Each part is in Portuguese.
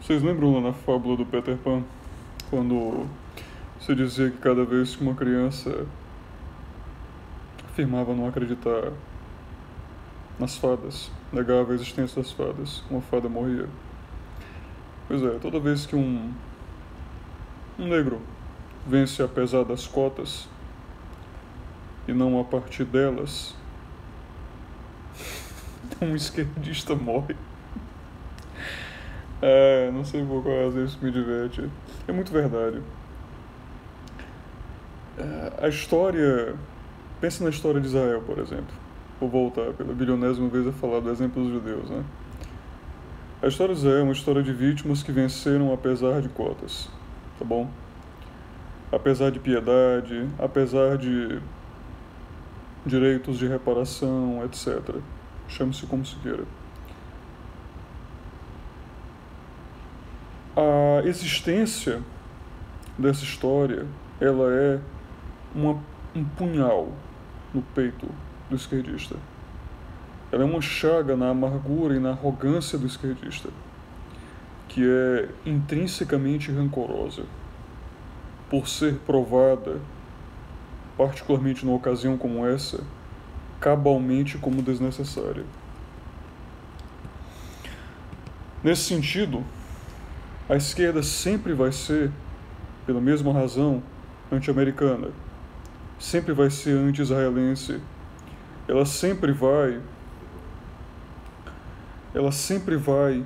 Vocês lembram lá na fábula do Peter Pan, quando se dizia que cada vez que uma criança afirmava não acreditar nas fadas, negava a existência das fadas, uma fada morria? Pois é, toda vez que um negro vence apesar das cotas e não a partir delas, um esquerdista morre. Não sei por qual razão isso me diverte. É muito verdade. A história... Pensa na história de Israel, por exemplo. Vou voltar pela bilionésima vez a falar do exemplo dos judeus, né? A história de Israel é uma história de vítimas que venceram apesar de cotas, tá bom? Apesar de piedade, apesar de direitos de reparação, etc. Chame-se como se queira. A existência dessa história, ela é um punhal no peito do esquerdista. Ela é uma chaga na amargura e na arrogância do esquerdista, que é intrinsecamente rancorosa, por ser provada, particularmente numa ocasião como essa, cabalmente como desnecessária. Nesse sentido, a esquerda sempre vai ser, pela mesma razão, anti-americana, sempre vai ser anti-israelense, ela sempre vai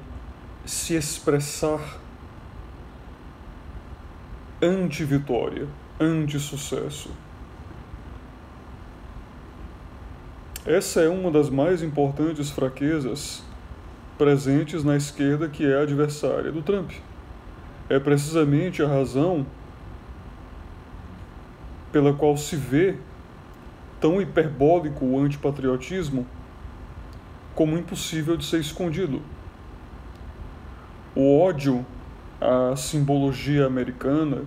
se expressar anti-vitória, anti-sucesso. Essa é uma das mais importantes fraquezas presentes na esquerda, que é a adversária do Trump. É precisamente a razão pela qual se vê tão hiperbólico o antipatriotismo como impossível de ser escondido. O ódio à simbologia americana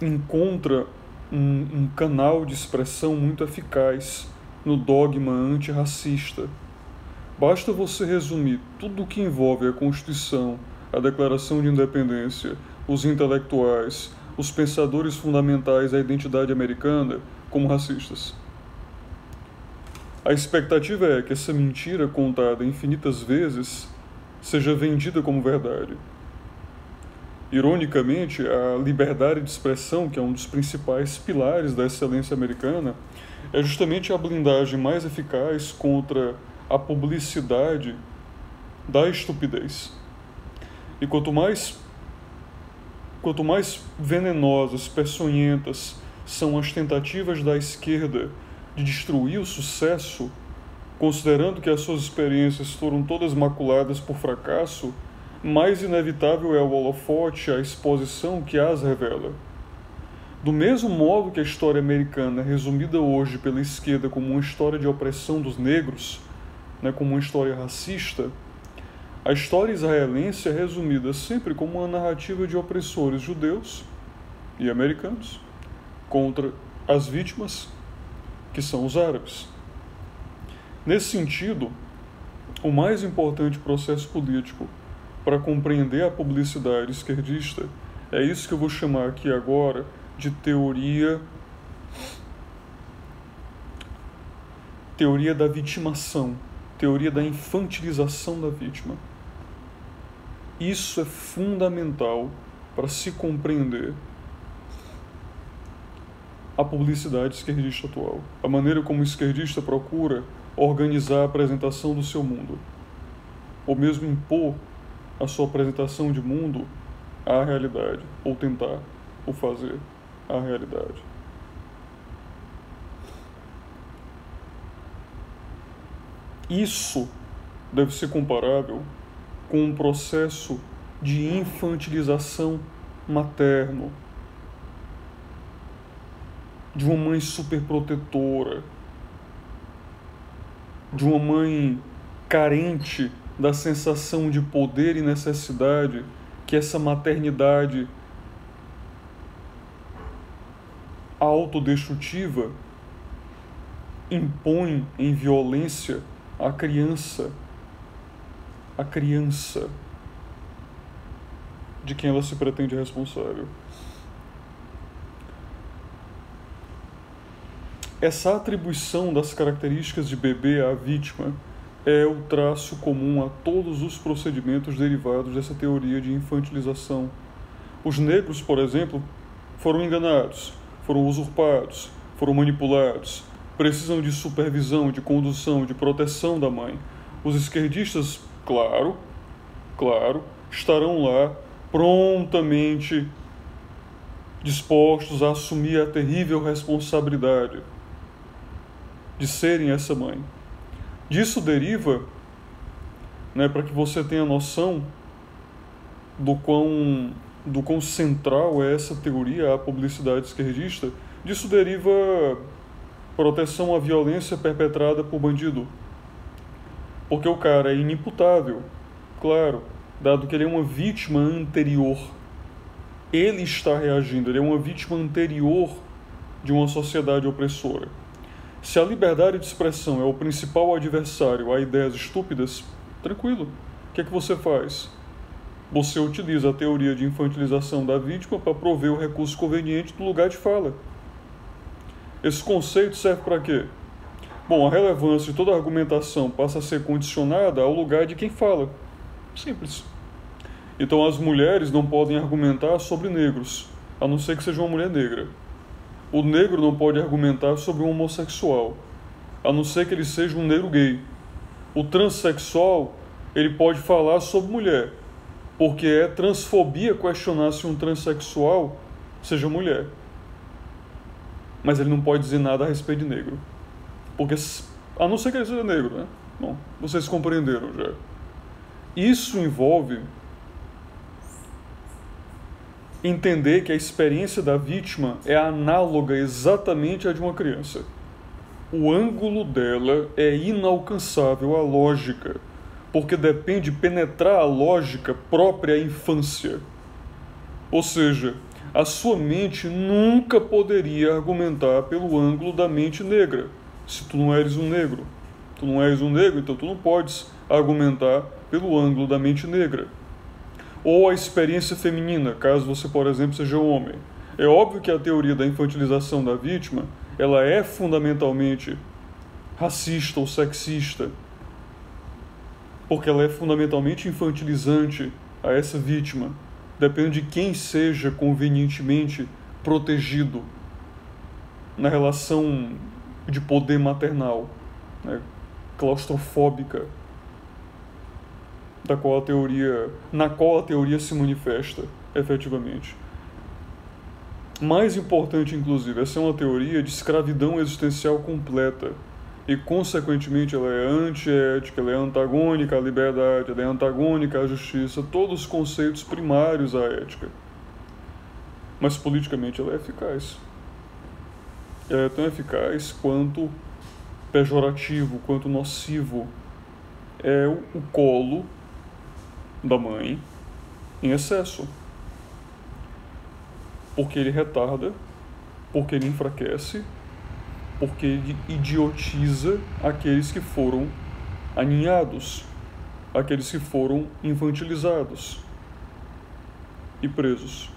encontra um canal de expressão muito eficaz no dogma antirracista. Basta você resumir tudo o que envolve a Constituição, a Declaração de Independência, os intelectuais, os pensadores fundamentais da identidade americana como racistas. A expectativa é que essa mentira, contada infinitas vezes, seja vendida como verdade. Ironicamente, a liberdade de expressão, que é um dos principais pilares da excelência americana, é justamente a blindagem mais eficaz contra a publicidade da estupidez. E quanto mais venenosas, peçonhentas são as tentativas da esquerda de destruir o sucesso, considerando que as suas experiências foram todas maculadas por fracasso, mais inevitável é o holofote, a exposição que as revela. Do mesmo modo que a história americana é resumida hoje pela esquerda como uma história de opressão dos negros, como uma história racista, a história israelense é resumida sempre como uma narrativa de opressores judeus e americanos contra as vítimas, que são os árabes. Nesse sentido, o mais importante processo político para compreender a publicidade esquerdista é isso que eu vou chamar aqui agora de teoria da vitimação, teoria da infantilização da vítima. Isso é fundamental para se compreender a publicidade esquerdista atual, a maneira como o esquerdista procura organizar a apresentação do seu mundo, ou mesmo impor a sua apresentação de mundo à realidade, ou tentar o fazer à realidade. Isso deve ser comparável com um processo de infantilização materno, de uma mãe superprotetora, de uma mãe carente da sensação de poder e necessidade que essa maternidade autodestrutiva impõe em violência à criança. A criança. de quem ela se pretende responsável. Essa atribuição das características de bebê à vítima é o traço comum a todos os procedimentos derivados dessa teoria de infantilização. Os negros, por exemplo, foram enganados, foram usurpados, foram manipulados, precisam de supervisão, de condução, de proteção da mãe. Os esquerdistas, claro, estarão lá prontamente dispostos a assumir a terrível responsabilidade de serem essa mãe. Disso deriva, para que você tenha noção do quão central é essa teoria, a publicidade esquerdista, disso deriva proteção à violência perpetrada por bandido. Porque o cara é inimputável, claro, dado que ele é uma vítima anterior. Ele está reagindo, ele é uma vítima anterior de uma sociedade opressora. Se a liberdade de expressão é o principal adversário a ideias estúpidas, tranquilo. O que é que você faz? Você utiliza a teoria de infantilização da vítima para prover o recurso conveniente do lugar de fala. Esse conceito serve para quê? Bom, a relevância de toda argumentação passa a ser condicionada ao lugar de quem fala. Simples. Então as mulheres não podem argumentar sobre negros, a não ser que seja uma mulher negra. O negro não pode argumentar sobre um homossexual, a não ser que ele seja um negro gay. O transexual, ele pode falar sobre mulher, porque é transfobia questionar se um transexual seja mulher. Mas ele não pode dizer nada a respeito de negro. Porque, a não ser que ele seja negro, né? Bom, vocês compreenderam já. Isso envolve entender que a experiência da vítima é análoga exatamente à de uma criança. O ângulo dela é inalcançável à lógica, porque depende de penetrar a lógica própria à infância. Ou seja, a sua mente nunca poderia argumentar pelo ângulo da mente negra, se tu não eres um negro. Tu não és um negro, então tu não podes argumentar pelo ângulo da mente negra. Ou a experiência feminina, caso você, por exemplo, seja homem. É óbvio que a teoria da infantilização da vítima, ela é fundamentalmente racista ou sexista, porque ela é fundamentalmente infantilizante a essa vítima. Depende de quem seja convenientemente protegido na relação de poder maternal, claustrofóbica, na qual a teoria se manifesta efetivamente. Mais importante, inclusive, essa é uma teoria de escravidão existencial completa e, consequentemente, ela é antiética, ela é antagônica à liberdade, ela é antagônica à justiça, todos os conceitos primários à ética. Mas, politicamente, ela é eficaz. Ela é tão eficaz quanto pejorativo, quanto nocivo é o colo da mãe em excesso. Porque ele retarda, porque ele enfraquece, porque ele idiotiza aqueles que foram aninhados, aqueles que foram infantilizados e presos.